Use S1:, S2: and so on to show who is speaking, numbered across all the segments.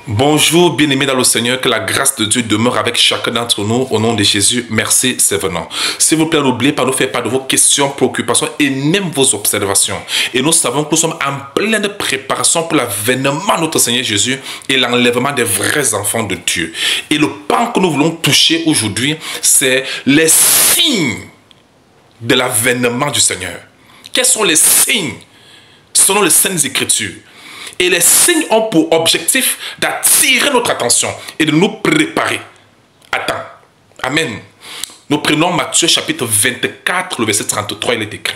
S1: Bonjour, bien-aimés dans le Seigneur, que la grâce de Dieu demeure avec chacun d'entre nous au nom de Jésus. Merci, c'est venant. S'il vous plaît, n'oubliez pas de faire part de vos questions, préoccupations et même vos observations. Et nous savons que nous sommes en pleine préparation pour l'avènement de notre Seigneur Jésus et l'enlèvement des vrais enfants de Dieu. Et le pan que nous voulons toucher aujourd'hui, c'est les signes de l'avènement du Seigneur. Quels sont les signes selon les Saintes Écritures? Et les signes ont pour objectif d'attirer notre attention et de nous préparer. Attends. Amen. Nous prenons Matthieu chapitre 24, le verset 33, il est écrit.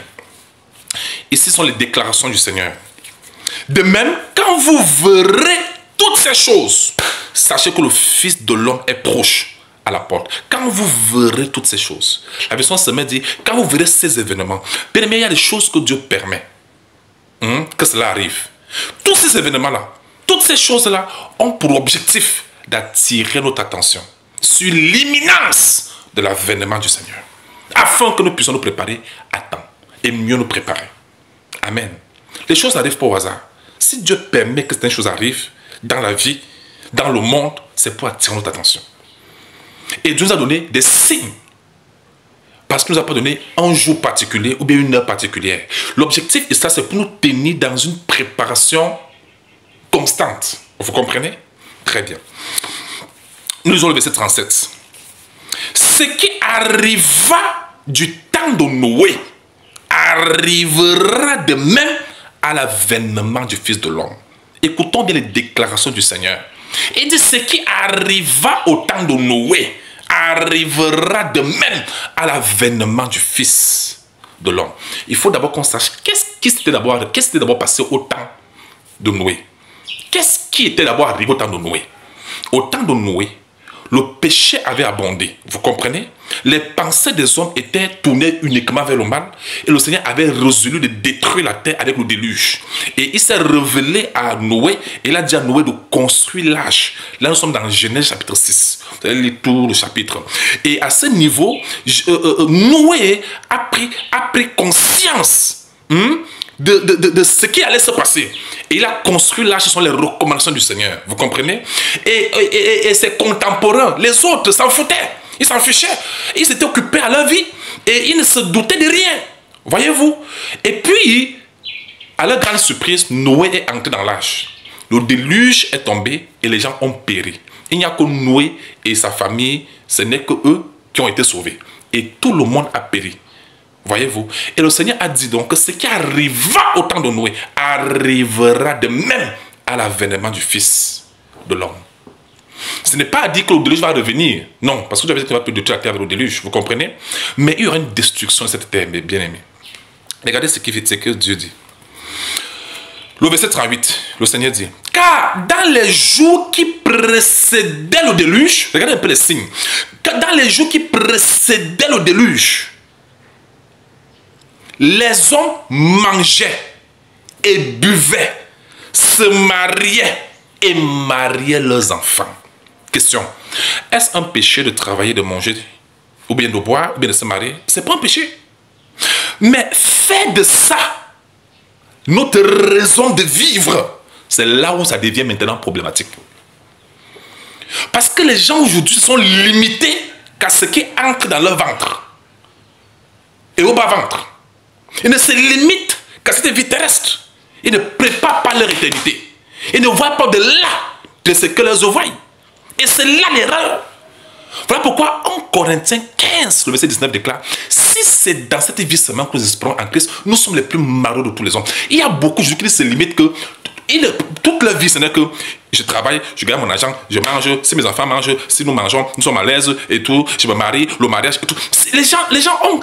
S1: Ici sont les déclarations du Seigneur. De même, quand vous verrez toutes ces choses, sachez que le Fils de l'homme est proche à la porte. Quand vous verrez toutes ces choses. La version semaine dit, quand vous verrez ces événements. Bien aimé, il y a des choses que Dieu permet que cela arrive. Tous ces événements-là, toutes ces choses-là ont pour objectif d'attirer notre attention sur l'imminence de l'avènement du Seigneur, afin que nous puissions nous préparer à temps et mieux nous préparer. Amen. Les choses n'arrivent pas au hasard. Si Dieu permet que certaines choses arrivent dans la vie, dans le monde, c'est pour attirer notre attention. Et Dieu nous a donné des signes. Parce qu'il ne nous a pas donné un jour particulier ou bien une heure particulière. L'objectif de ça, c'est pour nous tenir dans une préparation constante. Vous comprenez? Très bien. Nous lisons le verset 37. Ce qui arriva du temps de Noé arrivera de même à l'avènement du Fils de l'homme. Écoutons bien les déclarations du Seigneur. Il dit ce qui arriva au temps de Noé arrivera de même à l'avènement du Fils de l'homme. Il faut d'abord qu'on sache qu'est-ce qui s'était d'abord passé au temps de Noé. Qu'est-ce qui était d'abord arrivé au temps de Noé? Au temps de Noé, le péché avait abondé. Vous comprenez? Les pensées des hommes étaient tournées uniquement vers le mal. Et le Seigneur avait résolu de détruire la terre avec le déluge. Et il s'est révélé à Noé. Et il a dit à Noé de construire l'arche. Là, nous sommes dans Genèse chapitre 6. Vous allez lire tout le chapitre. Et à ce niveau, Noé a pris conscience de ce qui allait se passer. Et il a construit l'arche, ce sont les recommandations du Seigneur. Vous comprenez? Et ses contemporains, les autres, s'en foutaient. Ils s'en fichaient. Ils étaient occupés à leur vie. Et ils ne se doutaient de rien. Voyez-vous? Et puis, à leur grande surprise, Noé est entré dans l'arche. Le déluge est tombé et les gens ont péri. Il n'y a que Noé et sa famille. Ce n'est que eux qui ont été sauvés. Et tout le monde a péri. Voyez-vous? Et le Seigneur a dit donc que ce qui arriva au temps de Noé arrivera de même à l'avènement du Fils de l'homme. Ce n'est pas dit que le déluge va revenir. Non, parce que Dieu avait dit qu'il va plus détruire la terre avec le déluge. Vous comprenez? Mais il y aura une destruction de cette terre, mes bien-aimés. Regardez ce que Dieu dit. Le verset 38, le Seigneur dit, car dans les jours qui précédaient le déluge, regardez un peu les signes, car dans les jours qui précédaient le déluge, les hommes mangeaient et buvaient, se mariaient et mariaient leurs enfants. Question, est-ce un péché de travailler, de manger, ou bien de boire, ou bien de se marier? Ce n'est pas un péché. Mais faire de ça notre raison de vivre, c'est là où ça devient maintenant problématique. Parce que les gens aujourd'hui sont limités qu'à ce qui entre dans leur ventre et au bas-ventre. Ils ne se limitent qu'à cette vie terrestre. Ils ne préparent pas leur éternité. Ils ne voient pas de là de ce que leurs yeux voient. Et c'est là l'erreur. Voilà pourquoi en Corinthiens 15, le verset 19 déclare, si c'est dans cette vie seulement que nous espérons en Christ, nous sommes les plus malheureux de tous les hommes. Il y a beaucoup de gens qui se limitent que toute leur vie, ce n'est que je travaille, je gagne mon argent, je mange, si mes enfants mangent, si nous mangeons, nous sommes à l'aise et tout, je me marie, le mariage et tout. Les gens ont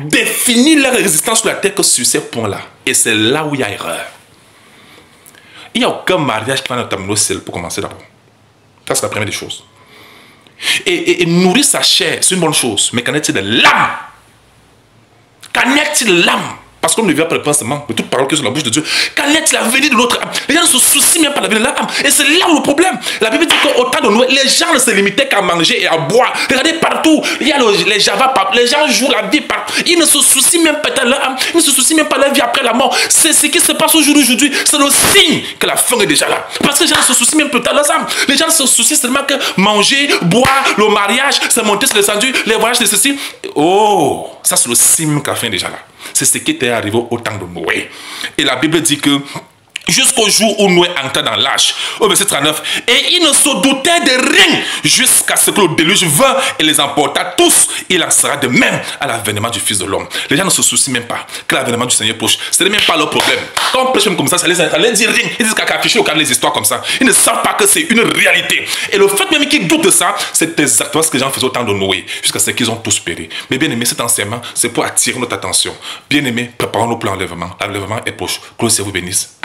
S1: défini leur existence sur la terre que sur ces points-là. Et c'est là où il y a erreur. Il n'y a aucun mariage qui va nous terminer au ciel pour commencer d'abord. Ça, c'est la première des choses. Et nourrir sa chair, c'est une bonne chose. Mais qu'en est-il de l'âme? Qu'en est-il de l'âme? Parce qu'on ne vient pas le pensement de toute parole que sur la bouche de Dieu. Qu'allait la venue de l'autre âme? Les gens ne se soucient même pas de la venue de leur âme. Et c'est là où le problème. La Bible dit qu'au temps de Noé, les gens ne se limitaient qu'à manger et à boire. Regardez partout. Il y a les Java partout. Les gens jouent la vie partout. Ils ne se soucient même pas de leur âme. Ils ne se soucient même pas de leur vie après la mort. C'est ce qui se passe aujourd'hui. C'est le signe que la fin est déjà là. Parce que les gens ne se soucient même pas de leur âme. Les gens se soucient seulement que manger, boire, le mariage, se monter, se descendre, les voyages de ceci. Oh, ça c'est le signe que la fin est déjà là. C'est ce qui était arrivé au temps de Noé. Et la Bible dit que jusqu'au jour où Noé entra dans l'âge, au verset 39, et il ne se doutait de rien jusqu'à ce que le déluge vint et les emporta tous. Il en sera de même à l'avènement du Fils de l'homme. Les gens ne se soucient même pas que l'avènement du Seigneur proche. Ce n'est même pas leur problème. Quand on prêche même comme ça les dit rien. Ils disent qu'à afficher au cadre des histoires comme ça. Ils ne savent pas que c'est une réalité. Et le fait même qu'ils doutent de ça, c'est exactement ce que les gens faisaient au temps de Noé, jusqu'à ce qu'ils ont tous péri. Mais bien aimé, cet enseignement, c'est pour attirer notre attention. Bien aimé, préparons-nous pour l'enlèvement. L'enlèvement est proche. Que le Seigneur vous bénisse.